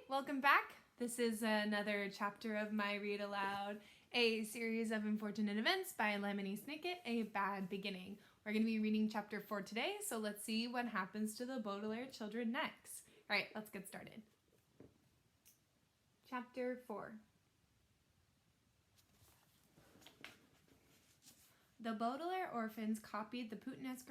welcome back. This is another chapter of my Read Aloud, a series of unfortunate events by Lemony Snicket, A Bad Beginning. We're going to be reading chapter 4 today, so let's see what happens to the Baudelaire children next. All right, let's get started. Chapter 4. The Baudelaire orphans copied the puttanesque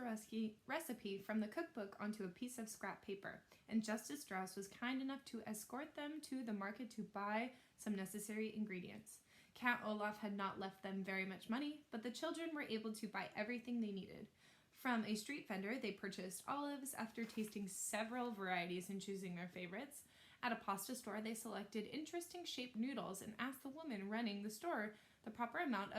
recipe from the cookbook onto a piece of scrap paper, and Justice Strauss was kind enough to escort them to the market to buy some necessary ingredients. Count Olaf had not left them very much money, but the children were able to buy everything they needed. From a street vendor, they purchased olives after tasting several varieties and choosing their favorites. At a pasta store, they selected interesting shaped noodles and asked the woman running the store the proper amount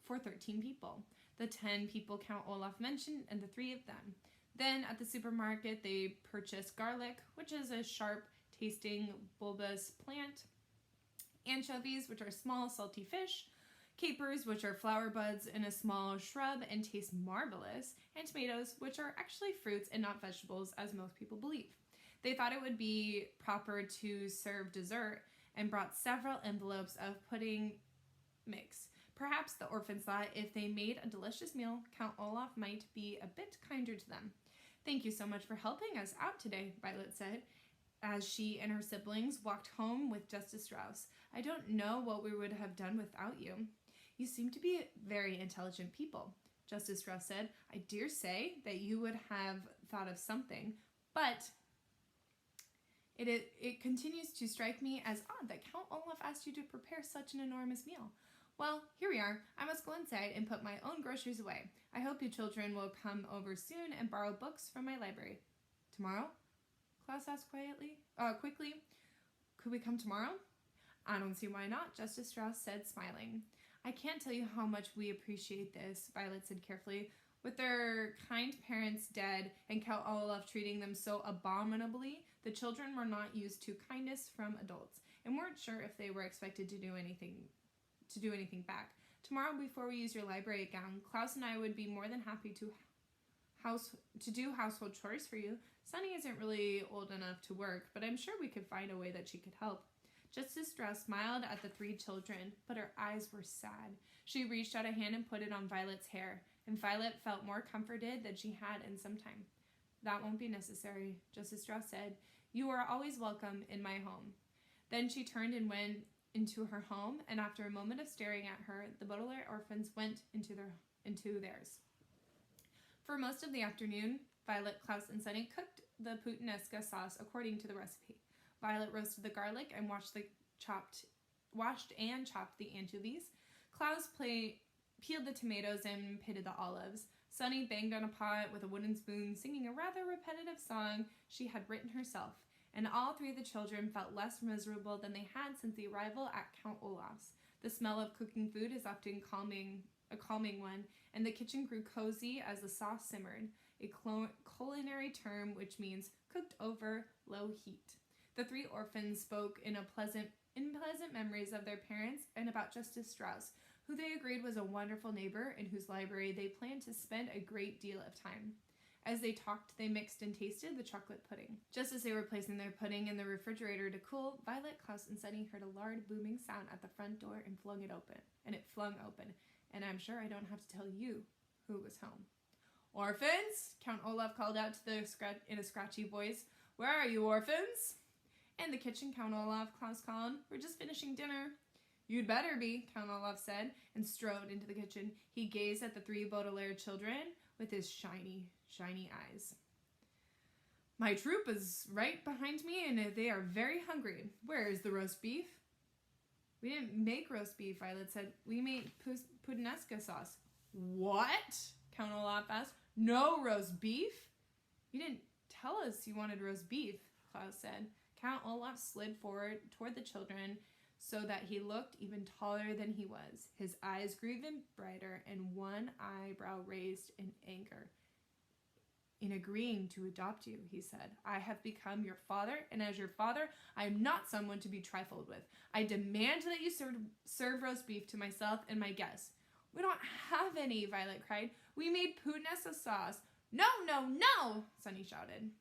for 13 people. The 10 people Count Olaf mentioned, and the 3 of them. Then at the supermarket, they purchased garlic, which is a sharp-tasting bulbous plant, anchovies, which are small, salty fish, capers, which are flower buds in a small shrub and taste marvelous, and tomatoes, which are actually fruits and not vegetables, as most people believe. They thought it would be proper to serve dessert and brought several envelopes of pudding mix. Perhaps the orphans thought if they made a delicious meal, Count Olaf might be a bit kinder to them. "Thank you so much for helping us out today," Violet said, as she and her siblings walked home with Justice Strauss. "I don't know what we would have done without you." "You seem to be very intelligent people," Justice Strauss said. "I dare say that you would have thought of something, but it continues to strike me as odd that Count Olaf asked you to prepare such an enormous meal. Well, here we are. I must go inside and put my own groceries away. I hope you children will come over soon and borrow books from my library." "Tomorrow?" Klaus asked quickly. "Could we come tomorrow?" "I don't see why not," Justice Strauss said, smiling. "I can't tell you how much we appreciate this," Violet said carefully. With their kind parents dead and Count Olaf treating them so abominably, the children were not used to kindness from adults and weren't sure if they were expected to do anything back. "Tomorrow, before we use your library gown, Klaus and I would be more than happy to do household chores for you. Sunny isn't really old enough to work, but I'm sure we could find a way that she could help." Justice Strauss smiled at the 3 children, but her eyes were sad. She reached out a hand and put it on Violet's hair, and Violet felt more comforted than she had in some time. "That won't be necessary," Justice Strauss said. "You are always welcome in my home." Then she turned and went into her home, and after a moment of staring at her, the Baudelaire orphans went into theirs. For most of the afternoon, Violet, Klaus, and Sunny cooked the puttanesque sauce according to the recipe. Violet roasted the garlic and washed and chopped the anchovies. Klaus peeled the tomatoes and pitted the olives. Sunny banged on a pot with a wooden spoon, singing a rather repetitive song she had written herself. And all 3 of the children felt less miserable than they had since the arrival at Count Olaf's. The smell of cooking food is often a calming one, and the kitchen grew cozy as the sauce simmered, a culinary term which means cooked over low heat. The 3 orphans spoke in pleasant memories of their parents and about Justice Strauss, who they agreed was a wonderful neighbor in whose library they planned to spend a great deal of time. As they talked, they mixed and tasted the chocolate pudding. Just as they were placing their pudding in the refrigerator to cool, Violet, Klaus, and Sunny heard a loud booming sound at the front door and it flung open. And I'm sure I don't have to tell you who was home. "Orphans!" Count Olaf called out in a scratchy voice. "Where are you, orphans?" "In the kitchen, Count Olaf," Klaus called. "We're just finishing dinner." "You'd better be," Count Olaf said, and strode into the kitchen. He gazed at the 3 Baudelaire children with his shiny eyes. "My troop is right behind me, and they are very hungry. Where is the roast beef?" "We didn't make roast beef," Violet said. "We made puttanesque sauce." "What?" Count Olaf asked. "No roast beef?" "You didn't tell us you wanted roast beef," Klaus said. Count Olaf slid forward toward the children so that he looked even taller than he was. His eyes grew even brighter, and one eyebrow raised in anger. "In agreeing to adopt you," he said, "I have become your father, and as your father, I am not someone to be trifled with. I demand that you serve roast beef to myself and my guests." "We don't have any," Violet cried. "We made puttanesque sauce." "No, no, no!" Sunny shouted.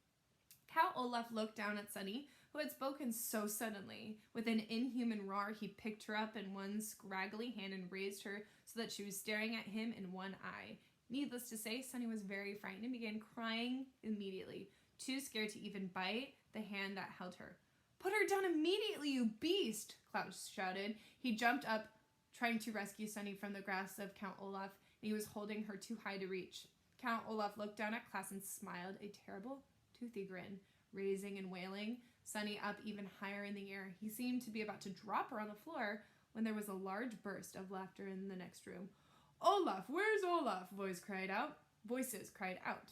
Count Olaf looked down at Sunny, who who had spoken so suddenly. With an inhuman roar, he picked her up in one scraggly hand and raised her so that she was staring at him in one eye. Needless to say, Sunny was very frightened and began crying immediately, too scared to even bite the hand that held her. "Put her down immediately, you beast!" Klaus shouted. He jumped up, trying to rescue Sunny from the grasp of Count Olaf, and he was holding her too high to reach. Count Olaf looked down at Klaus and smiled, a terrible, toothy grin, raising and wailing Sunny up even higher in the air. He seemed to be about to drop her on the floor when there was a large burst of laughter in the next room. "Olaf, where's Olaf?" Voices cried out.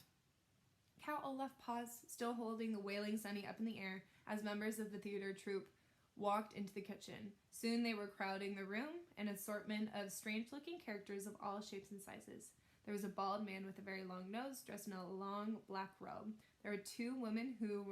Count Olaf paused, still holding the wailing Sunny up in the air, as members of the theater troupe walked into the kitchen. Soon they were crowding the room, an assortment of strange-looking characters of all shapes and sizes. There was a bald man with a very long nose, dressed in a long black robe. There were two women who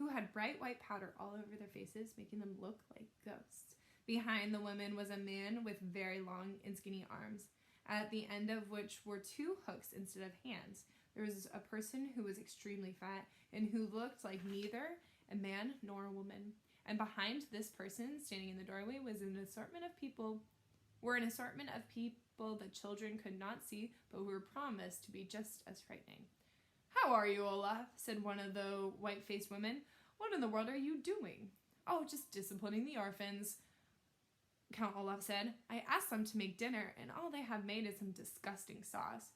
had bright white powder all over their faces, making them look like ghosts. Behind the women was a man with very long and skinny arms, at the end of which were two hooks instead of hands. There was a person who was extremely fat and who looked like neither a man nor a woman. And behind this person, standing in the doorway, was an assortment of people that children could not see, but who were promised to be just as frightening. "How are you, Olaf?" said one of the white-faced women. "What in the world are you doing?" "Oh, just disciplining the orphans," Count Olaf said. "I asked them to make dinner, and all they have made is some disgusting sauce."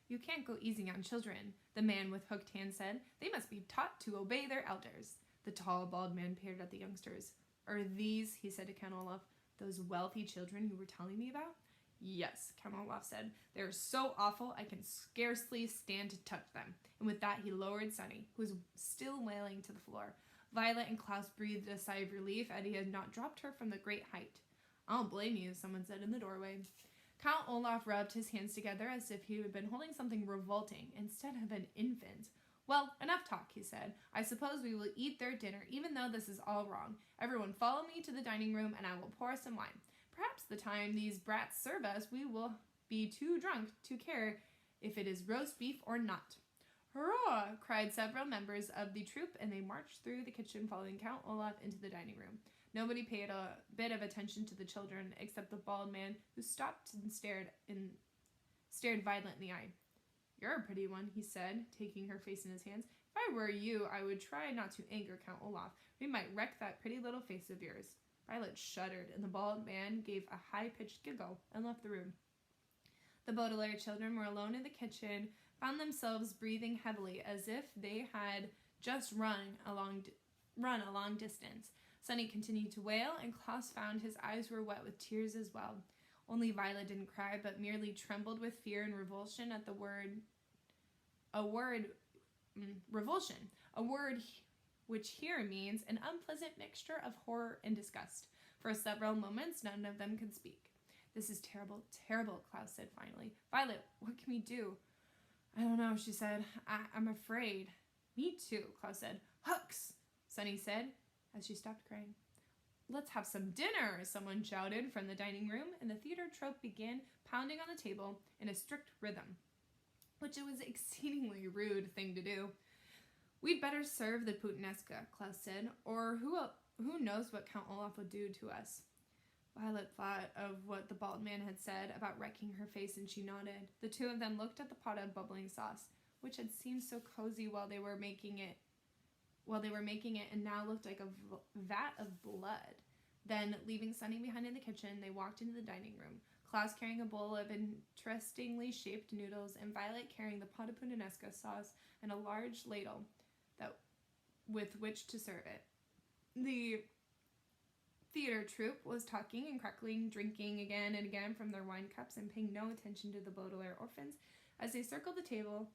"You can't go easy on children," the man with hooked hands said. "They must be taught to obey their elders." The tall, bald man peered at the youngsters. "Are these," he said to Count Olaf, "those wealthy children you were telling me about?" "Yes," Count Olaf said. "They are so awful I can scarcely stand to touch them." And with that he lowered Sunny, who was still wailing, to the floor. Violet and Klaus breathed a sigh of relief as he had not dropped her from the great height. "I don't blame you," someone said in the doorway. Count Olaf rubbed his hands together as if he had been holding something revolting instead of an infant. "Well, enough talk," he said. "I suppose we will eat their dinner, even though this is all wrong. Everyone follow me to the dining room, and I will pour some wine. Perhaps the time these brats serve us, we will be too drunk to care if it is roast beef or not." "Hurrah!" cried several members of the troupe, and they marched through the kitchen following Count Olaf into the dining room. Nobody paid a bit of attention to the children, except the bald man, who stopped and stared Violet in the eye. "You're a pretty one," he said, taking her face in his hands. "If I were you, I would try not to anger Count Olaf. We might wreck that pretty little face of yours." Violet shuddered, and the bald man gave a high-pitched giggle and left the room. The Baudelaire children were alone in the kitchen, found themselves breathing heavily as if they had just run a long distance. Sunny continued to wail, and Klaus found his eyes were wet with tears as well. Only Violet didn't cry, but merely trembled with fear and revulsion at revulsion, a word which here means an unpleasant mixture of horror and disgust. For several moments, none of them could speak. "This is terrible, terrible," Klaus said finally. "Violet, what can we do?" "I don't know," she said. I'm afraid." "Me too," Klaus said. "Hooks," Sunny said as she stopped crying. "Let's have some dinner," someone shouted from the dining room, and the theater troupe began pounding on the table in a strict rhythm, which it was an exceedingly rude thing to do. "We'd better serve the puttanesca," Klaus said, "or who knows what Count Olaf would do to us." Violet thought of what the bald man had said about wrecking her face, and she nodded. The two of them looked at the pot of bubbling sauce, which had seemed so cozy while they were making it, and now looked like a vat of blood. Then, leaving Sunny behind in the kitchen, they walked into the dining room, Klaus carrying a bowl of interestingly shaped noodles, and Violet carrying the pot of puttanesca sauce and a large ladle with which to serve it. The theater troupe was talking and crackling, drinking again and again from their wine cups and paying no attention to the Baudelaire orphans as they circled the table,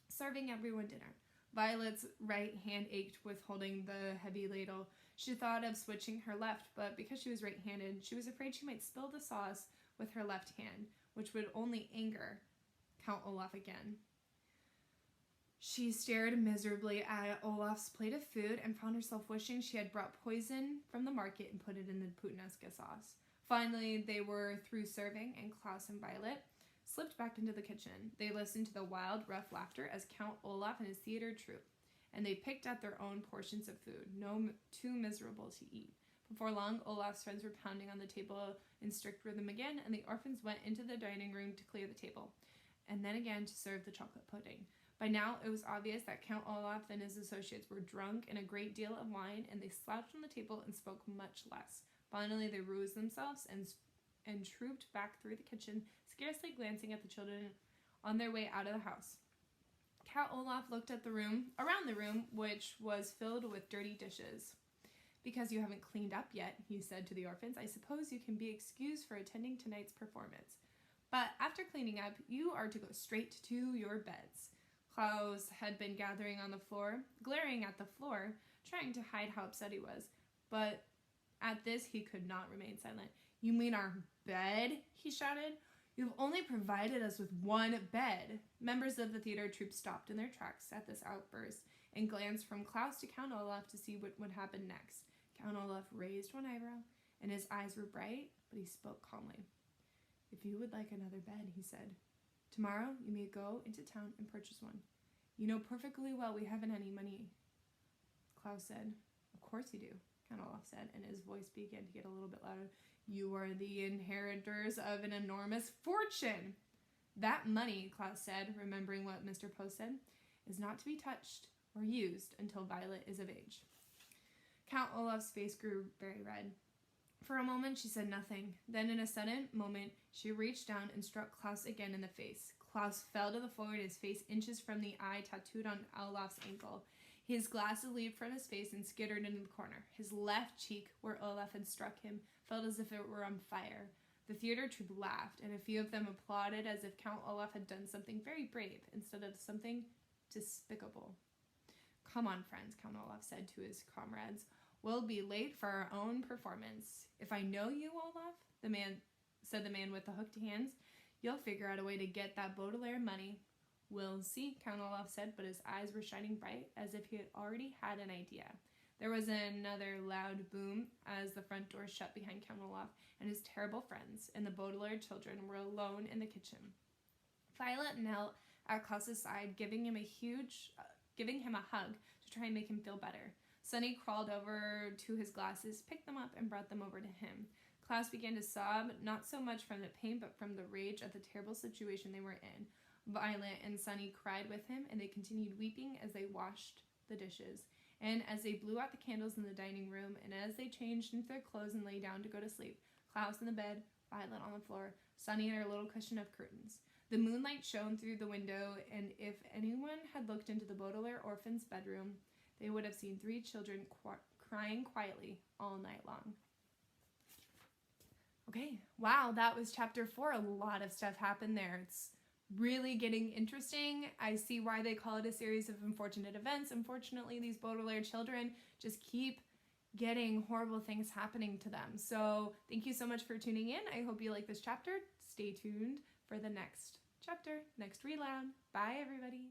serving everyone dinner. Violet's right hand ached with holding the heavy ladle. She thought of switching her left, but because she was right-handed, she was afraid she might spill the sauce with her left hand, which would only anger Count Olaf again. She stared miserably at Olaf's plate of food and found herself wishing she had brought poison from the market and put it in the puttanesca sauce. Finally, they were through serving, and Klaus and Violet slipped back into the kitchen. They listened to the wild, rough laughter as Count Olaf and his theater troupe and they picked at their own portions of food, too miserable to eat. Before long, Olaf's friends were pounding on the table in strict rhythm again, and the orphans went into the dining room to clear the table, and then again to serve the chocolate pudding. By now, it was obvious that Count Olaf and his associates were drunk in a great deal of wine, and they slouched on the table and spoke much less. Finally, they roused themselves and trooped back through the kitchen, scarcely glancing at the children on their way out of the house. Count Olaf looked at around the room, which was filled with dirty dishes. "Because you haven't cleaned up yet," he said to the orphans, "I suppose you can be excused for attending tonight's performance. But after cleaning up, you are to go straight to your beds." Klaus had been glaring at the floor, trying to hide how upset he was. But at this, he could not remain silent. "You mean our bed?" he shouted. "You've only provided us with one bed." Members of the theater troupe stopped in their tracks at this outburst and glanced from Klaus to Count Olaf to see what would happen next. Count Olaf raised one eyebrow, and his eyes were bright, but he spoke calmly. "If you would like another bed," he said, "tomorrow you may go into town and purchase one. You know perfectly well we haven't any money." Klaus said, "Of course you do," Count Olaf said, and his voice began to get a little bit louder. "You are the inheritors of an enormous fortune." "That money," Klaus said, remembering what Mr. Post said, "is not to be touched or used until Violet is of age." Count Olaf's face grew very red. For a moment she said nothing. Then in a sudden moment she reached down and struck Klaus again in the face. Klaus fell to the floor, his face inches from the eye tattooed on Olaf's ankle. His glasses leaped from his face and skittered into the corner. His left cheek, where Olaf had struck him, felt as if it were on fire. The theater troupe laughed, and a few of them applauded as if Count Olaf had done something very brave instead of something despicable. "Come on, friends," Count Olaf said to his comrades. "We'll be late for our own performance. If I know you, Olaf," said the man with the hooked hands, "you'll figure out a way to get that Baudelaire money." "We'll see," Count Olaf said, but his eyes were shining bright, as if he had already had an idea. There was another loud boom as the front door shut behind Count Olaf and his terrible friends, and the Baudelaire children were alone in the kitchen. Violet knelt at Klaus's side, giving him a hug to try and make him feel better. Sonny crawled over to his glasses, picked them up, and brought them over to him. Klaus began to sob, not so much from the pain, but from the rage at the terrible situation they were in. Violet and Sonny cried with him, and they continued weeping as they washed the dishes, and as they blew out the candles in the dining room, and as they changed into their clothes and lay down to go to sleep. Klaus in the bed, Violet on the floor, Sonny in her little cushion of curtains. The moonlight shone through the window, and if anyone had looked into the Baudelaire orphan's bedroom, they would have seen 3 children crying quietly all night long. Okay, wow, that was chapter 4. A lot of stuff happened there. It's really getting interesting. I see why they call it a series of unfortunate events. Unfortunately, these Baudelaire children just keep getting horrible things happening to them. So thank you so much for tuning in. I hope you like this chapter. Stay tuned for the next chapter, next read aloud. Bye, everybody.